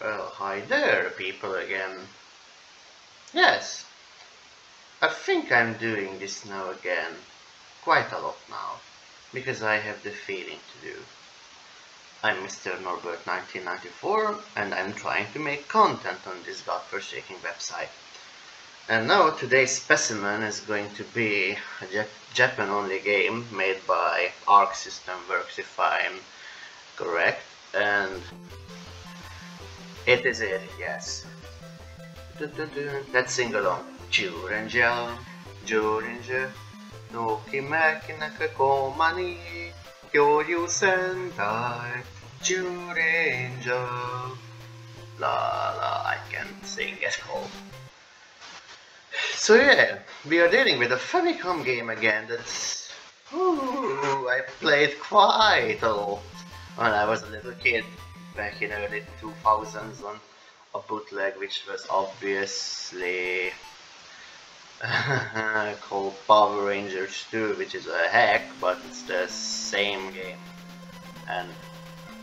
Well, hi there, people again. Yes, I think I'm doing this now again. Quite a lot now. Because I have the feeling to do. I'm Mr. Norbert 1994 and I'm trying to make content on this godforsaken website. And now today's specimen is going to be a Japan-only game made by Arc System Works, if I'm correct. And it is it, yes. Let's sing along. Juuranger, Juuranger, no kimaki nakakoma ni Kyouryuu Sentai, Juuranger. La la, I can't sing at all. So yeah, we are dealing with a Famicom game again that's I played quite a lot when I was a little kid back in early 2000s on a bootleg which was obviously called Power Rangers 2, which is a hack, but it's the same game. And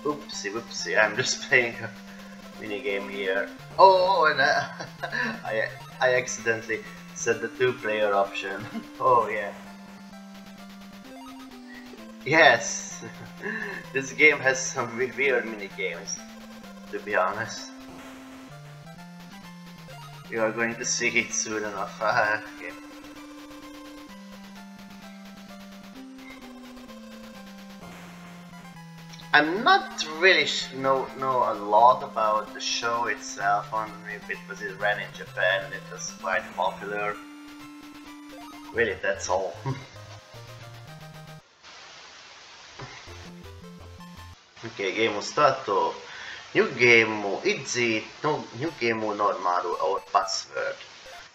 oopsie whoopsie, I'm just playing a minigame here. Oh, and I accidentally set the 2-player option. Oh yeah. Yes, this game has some weird minigames, to be honest. You are going to see it soon enough. Okay. I'm not really know a lot about the show itself, on if it ran in Japan and it was quite popular. Really, that's all. Ok, game starto. New game easy, no new game normal or password.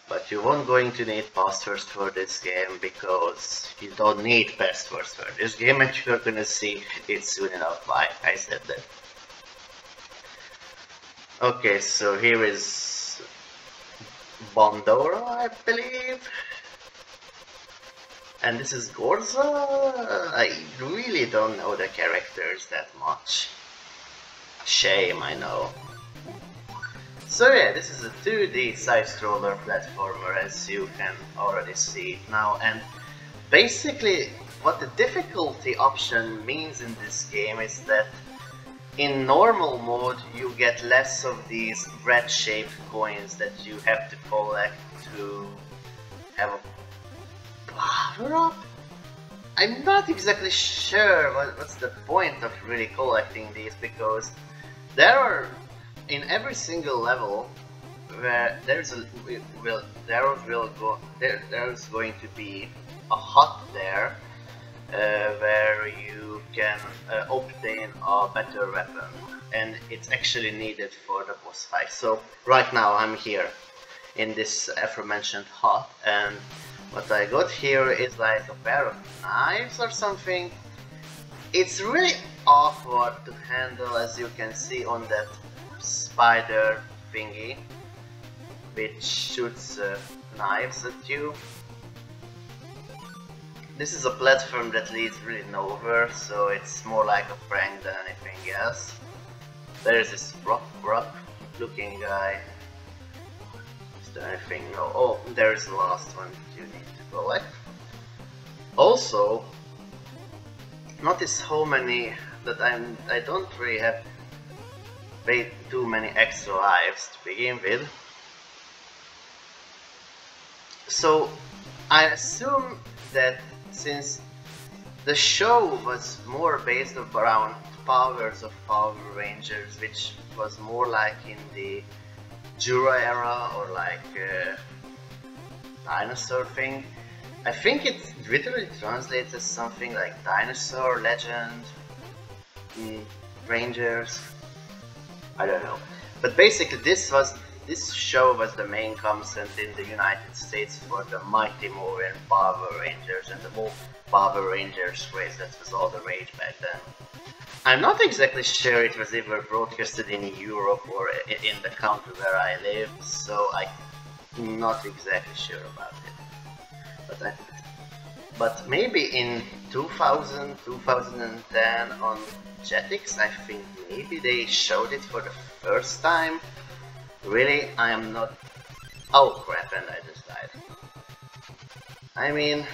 But you won't going to need passwords for this game because you don't need passwords for this game, and you're gonna see it soon enough why I said that. Okay, so here is Bondora, I believe. And this is Gorza. I really don't know the characters that much. Shame, I know. So yeah, this is a 2D side-scroller platformer, as you can already see now, and basically what the difficulty option means in this game is that in normal mode you get less of these red-shaped coins that you have to collect to have a power-up? I'm not exactly sure what's the point of really collecting these, because there are in every single level where there's going to be a hut there where you can obtain a better weapon, and it's actually needed for the boss fight. So right now I'm here in this aforementioned hut, and what I got here is like a pair of knives or something. It's really awkward to handle, as you can see on that spider thingy, which shoots knives at you. This is a platform that leads really nowhere, so it's more like a prank than anything else. There is this rock looking guy. Is there anything? No. Oh, there is the last one that you need to collect. Also, notice how many that I don't really have way too many extra lives to begin with. So I assume that since the show was more based around powers of Power Rangers, which was more like in the Juura era or like dinosaur thing, I think it literally translates as something like Dinosaur Legend, Rangers, I don't know. But basically this show was the main concept in the United States for the Mighty Morphin Power Rangers and the Power Rangers race. That was all the rage back then. I'm not exactly sure it was ever broadcasted in Europe or in the country where I live, so I'm not exactly sure about it. But but maybe in 2000, 2010 on Jetix, I think maybe they showed it for the first time. Really, I am not... Oh crap, and I just died. I mean,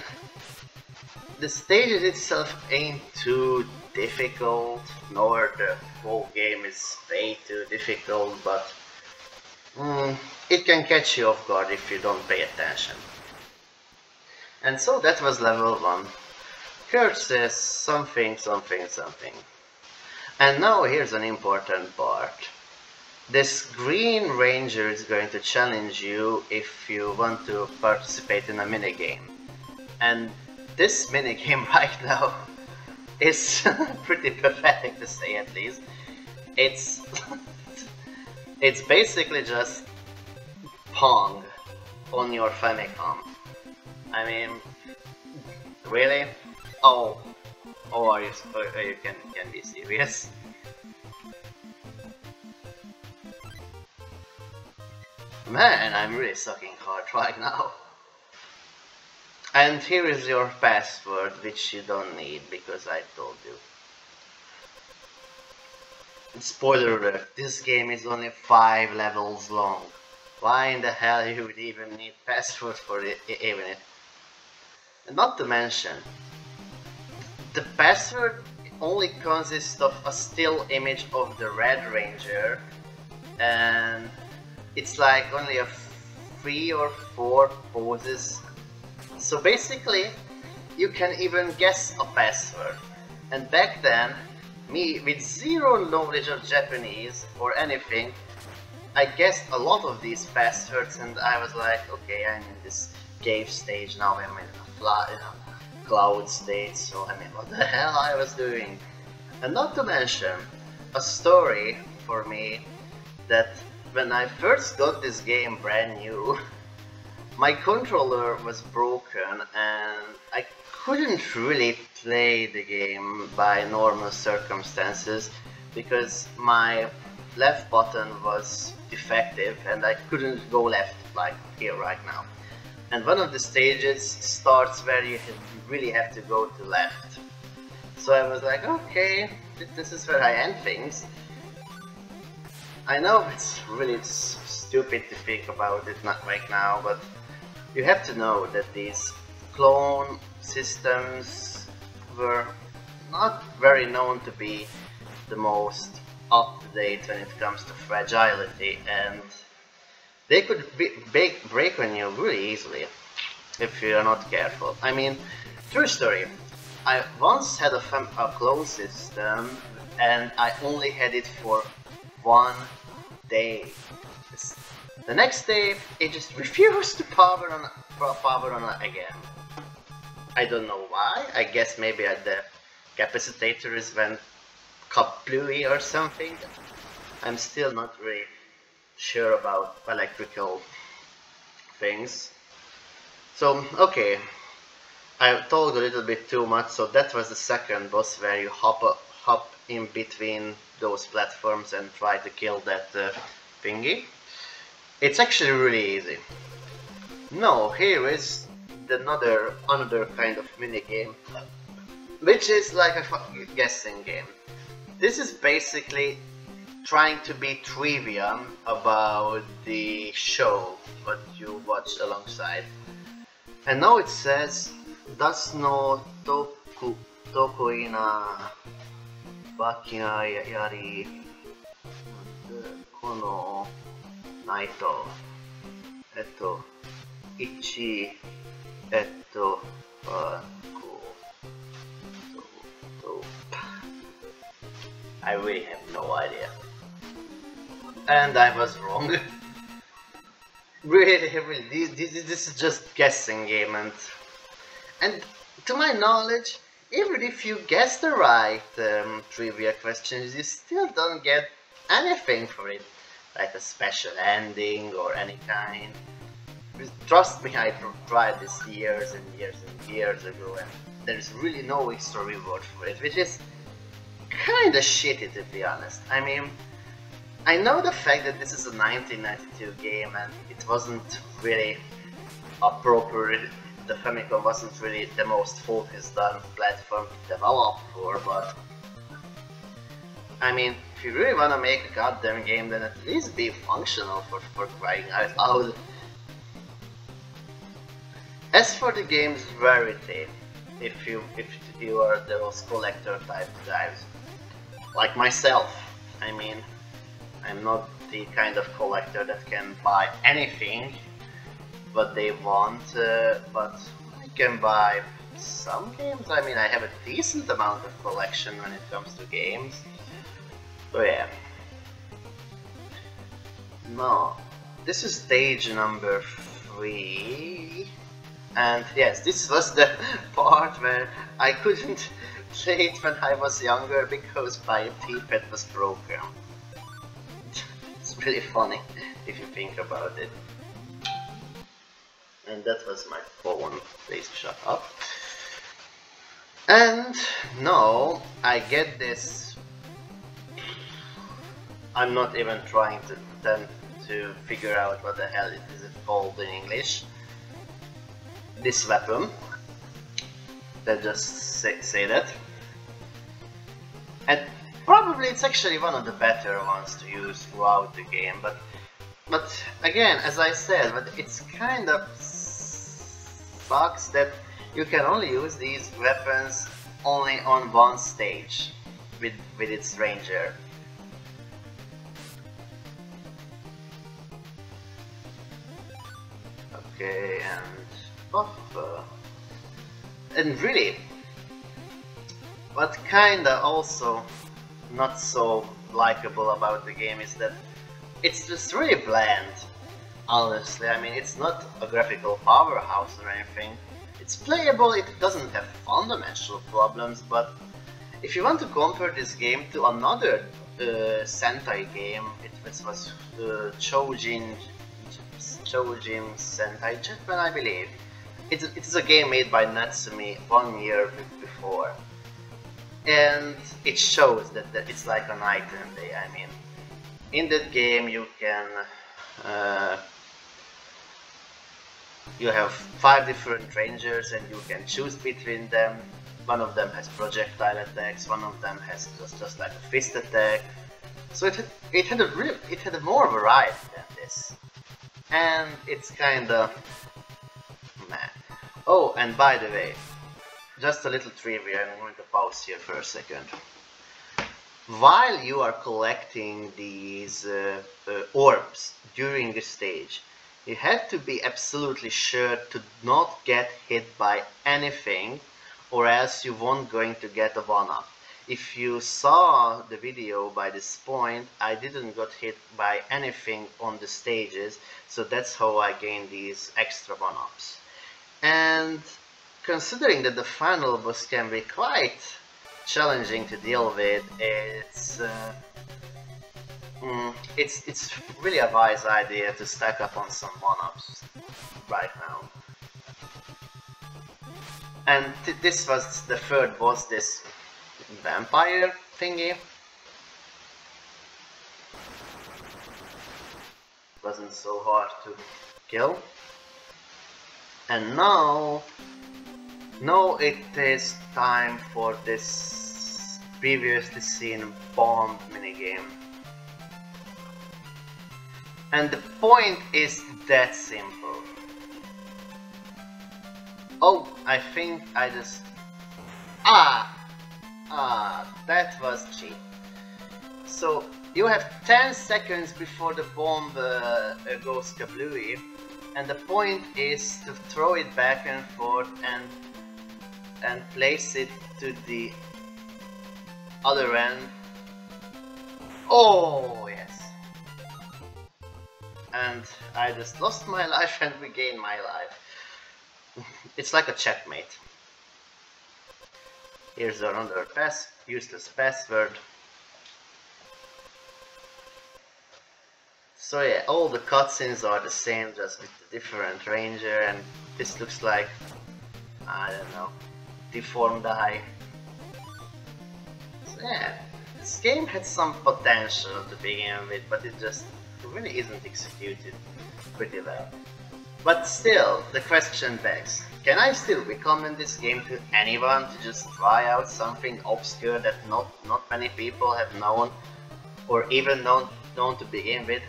the stages itself ain't too difficult, nor the whole game is way too difficult, but it can catch you off guard if you don't pay attention. And so that was level 1. Kurt says something, something, something. And now here's an important part. This Green Ranger is going to challenge you if you want to participate in a minigame. And this minigame right now is pretty pathetic, to say at least. It's it's basically just Pong on your Famicom. I mean, really? Oh, are you can be serious? Man, I'm really sucking hard right now. And here is your password, which you don't need because I told you. Spoiler alert, this game is only 5 levels long. Why in the hell you would even need password for it, even it? And not to mention, the password only consists of a still image of the Red Ranger, and it's like only a 3 or 4 poses. So basically, you can even guess a password. And back then, me with zero knowledge of Japanese or anything, I guessed a lot of these passwords, and I was like, okay, I'm in this cave stage now, I'm in a cloud state, so I mean, what the hell I was doing? And not to mention, a story for me that when I first got this game brand new, my controller was broken and I couldn't really play the game by normal circumstances because my left button was defective and I couldn't go left like here right now. And one of the stages starts where you really have to go to left. So I was like, okay, this is where I end things. I know it's really stupid to think about it not right now, but you have to know that these clone systems were not very known to be the most up-to-date when it comes to fragility, and they could break on you really easily if you're not careful. I mean, true story, I once had a clone system and I only had it for 1 day. The next day, it just refused to power on again. I don't know why. I guess maybe the capacitors went kaplooey or something. I'm still not really sure about electrical things. So, okay. I talked a little bit too much, so that was the second boss where you hop in between those platforms and try to kill that thingy. It's actually really easy. No, here is another kind of minigame, which is like a guessing game. This is basically trying to be trivia about the show what you watch alongside. And now it says, "Das no tokuina bakina yari kono naito ichi I really have no idea. And I was wrong. Really, this is just guessing game, and to my knowledge, even if you guess the right trivia questions, you still don't get anything for it, like a special ending or any kind. Trust me, I tried this years and years and years ago, and there's really no extra reward for it, which is kinda shitty, to be honest. I mean, I know the fact that this is a 1992 game and it wasn't really a proper the Famicom wasn't really the most focused on platform to develop for, but I mean, if you really wanna make a goddamn game, then at least be functional for crying out loud. As for the game's rarity, if you are those collector type guys, like myself, I mean, I'm not the kind of collector that can buy anything what they want, but I can buy some games. I mean, I have a decent amount of collection when it comes to games. So yeah. No, this is stage number 3. And yes, this was the part where I couldn't play it when I was younger because my D-pad was broken. It's really funny if you think about it. And that was my phone. Please shut up. And now I get this. I'm not even trying to attempt to figure out what the hell it is called in English. This weapon. Let's just say that. And probably it's actually one of the better ones to use throughout the game, but again, as I said, but it's kind of sucks that you can only use these weapons only on one stage with its ranger. Okay, and really, what kinda also not so likable about the game is that it's just really bland, honestly. I mean, it's not a graphical powerhouse or anything. It's playable, it doesn't have fundamental problems, but if you want to compare this game to another Sentai game, it was Kyouryuu Sentai Japan, I believe. It is a game made by Natsumi 1 year before. And it shows that it's like a night and day. I mean, in that game you can you have 5 different rangers and you can choose between them. One of them has projectile attacks, one of them has just like a fist attack. So it had a more variety than this, and it's kinda meh. Oh, and by the way, just a little trivia. I'm going to pause here for a second. While you are collecting these orbs during the stage, you have to be absolutely sure to not get hit by anything, or else you won't going to get a 1-up. If you saw the video by this point, I didn't got hit by anything on the stages, so that's how I gained these extra 1-ups. And considering that the final boss can be quite challenging to deal with, it's really a wise idea to stack up on some 1-ups right now. And this was the third boss, this vampire thingy. Wasn't so hard to kill. And now it is time for this previously seen bomb minigame. And the point is that simple. Oh, I think I just... that was cheap. So you have 10 seconds before the bomb goes kablooey, and the point is to throw it back and forth and place it to the other end. Oh yes. And I just lost my life and regained my life. It's like a checkmate. Here's another useless password. So yeah, all the cutscenes are the same, just with the different ranger, and this looks like, I don't know, deformed eye. So yeah, this game had some potential to begin with, but it just really isn't executed pretty well. But still, the question begs, can I still recommend this game to anyone to just try out something obscure that not many people have known or even known to begin with?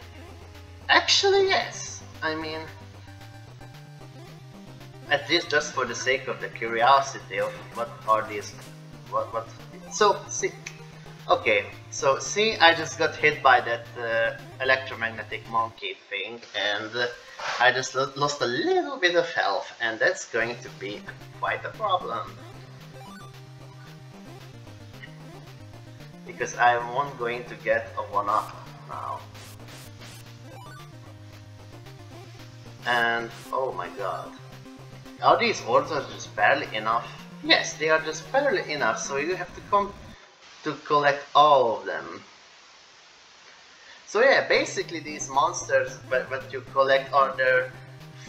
Actually, yes. I mean, at least just for the sake of the curiosity of what are these, what. So see, okay. So see, I just got hit by that electromagnetic monkey thing, and I just lost a little bit of health, and that's going to be quite a problem. Because I won't going to get a 1-up now. And oh my god. Are these orders just barely enough? Yes, they are just barely enough, so you have to come to collect all of them. So yeah, basically these monsters what you collect are their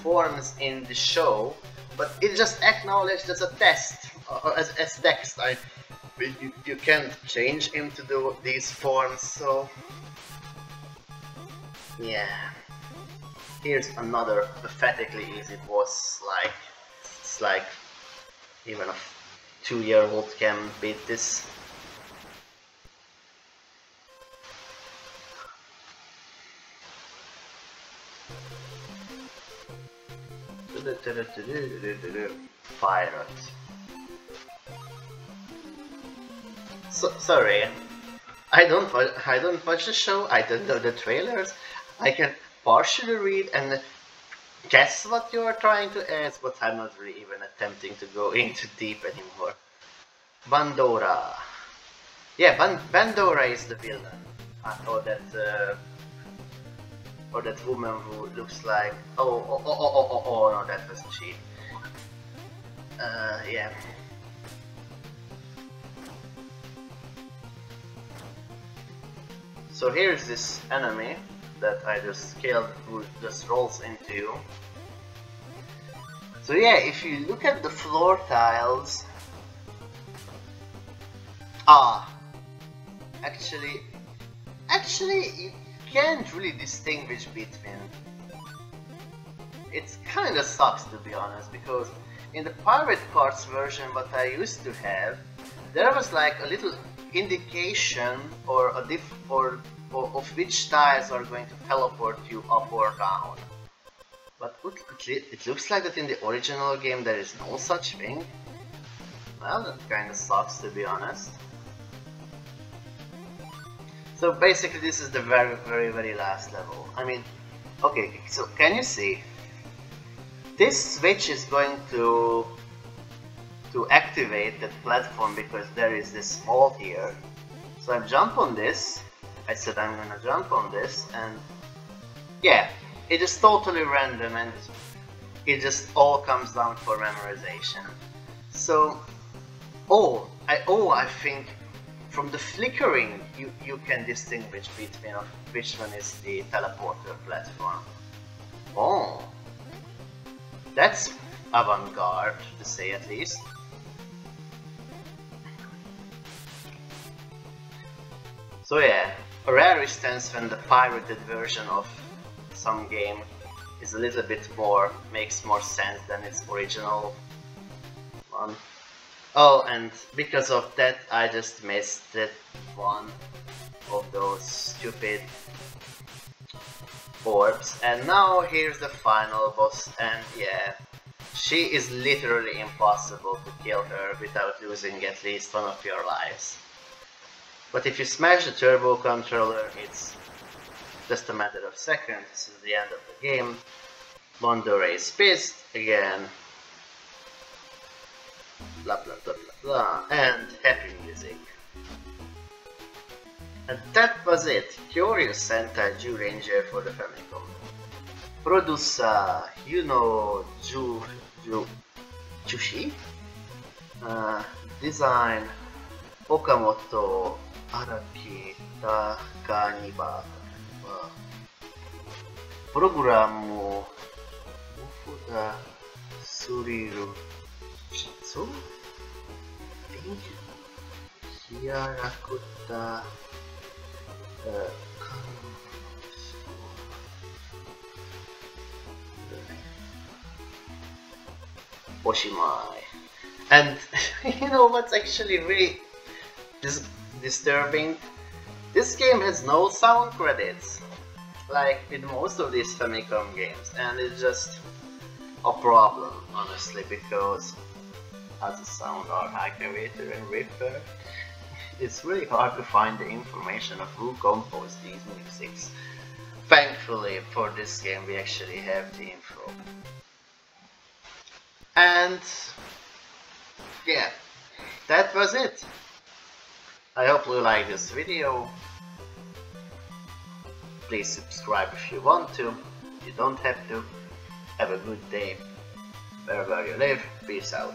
forms in the show, but it just acknowledged as a test, or as text. You can't change him to do these forms, so yeah. Here's another pathetically easy boss, it's like even a 2-year-old can beat this. Pirate. So sorry, I don't watch the show. I don't know the trailers. I can partially read and guess what you are trying to ask, but I'm not really even attempting to go into deep anymore. Bandora. Yeah, Bandora is the villain. Or that woman who looks like... Oh, no, that was cheap. Yeah. So here's this enemy that I just killed, who just rolls into you. So yeah, if you look at the floor tiles... Actually, you can't really distinguish between. It kinda sucks, to be honest, because in the Pirate Cards version what I used to have, there was like a little indication or of which tiles are going to teleport you up or down. But it looks like that in the original game there is no such thing. Well, that kinda sucks, to be honest. So basically this is the very last level. I mean, okay, so can you see? This switch is going to activate that platform because there is this wall here. So I jump on this. I said I'm gonna jump on this, and yeah, it is totally random and it just all comes down for memorization. So, I think from the flickering you can distinguish between which one is the teleporter platform. Oh, that's avant-garde, to say at least. So yeah, a rare instance when the pirated version of some game is a little bit more, makes more sense than its original one. Oh, and because of that I just missed that one of those stupid orbs, and now here's the final boss, and yeah, she is literally impossible to kill her without losing at least one of your lives. But if you smash the turbo controller, it's just a matter of seconds. This is the end of the game. Bandora is pissed again. Blah blah blah blah blah, and happy music. And that was it. Kyouryuu Sentai Juuranger for the Famicom. Producer Jushi. Design Okamoto Araki Takaniba. Programu Ufuda Suriru Shitsu. Hiarakuta Oshimai. And you know what's actually really disturbing? This game has no sound credits, like in most of these Famicom games, and it's just a problem, honestly, because as a sound archivator and ripper, it's really hard to find the information of who composed these musics. Thankfully for this game we actually have the info. And yeah, that was it. I hope you like this video. Please subscribe if you want to. You don't have to. Have a good day wherever you live. Peace out.